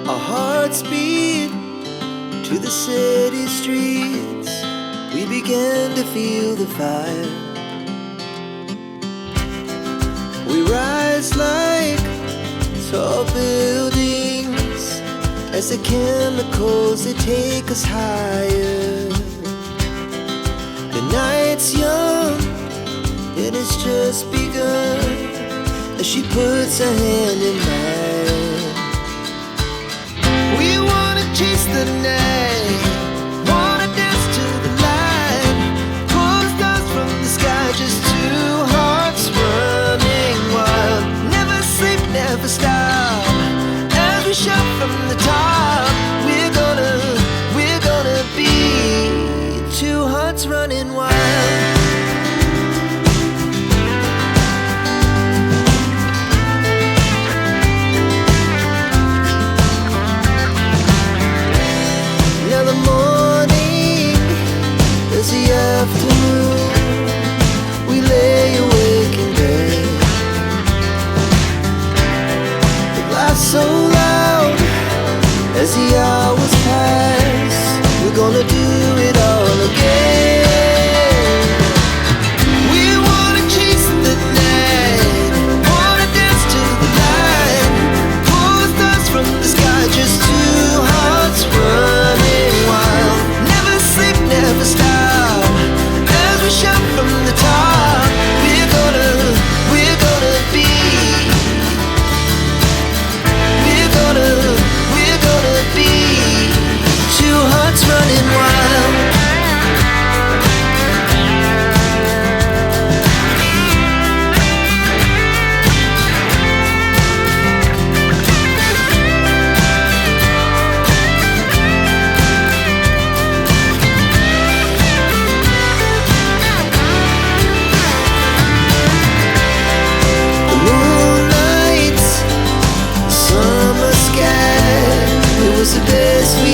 Our hearts beat to the city streets. We began to feel the fire. We rise like tall buildings as the chemicals, they take us higher. The night's young and it's just begun as she puts her hand in mine. We wanna chase the night, wanna dance to the light, pull stars from the sky, just two hearts running wild. Never sleep, never stop, as we shout from the top. We're gonna be two hearts running wild. Now the morning is the afternoon. We lay awake in bed. The laugh so loud as the hours pass. We're gonna do it all again. We wanna chase the night, wanna dance to the light, pull stars from the sky, just two hearts running wild. Never sleep, never stop, as we shout from the top. We're gonna be, we're gonna be two hearts running wild. The moonlight, summer sky, it was the best we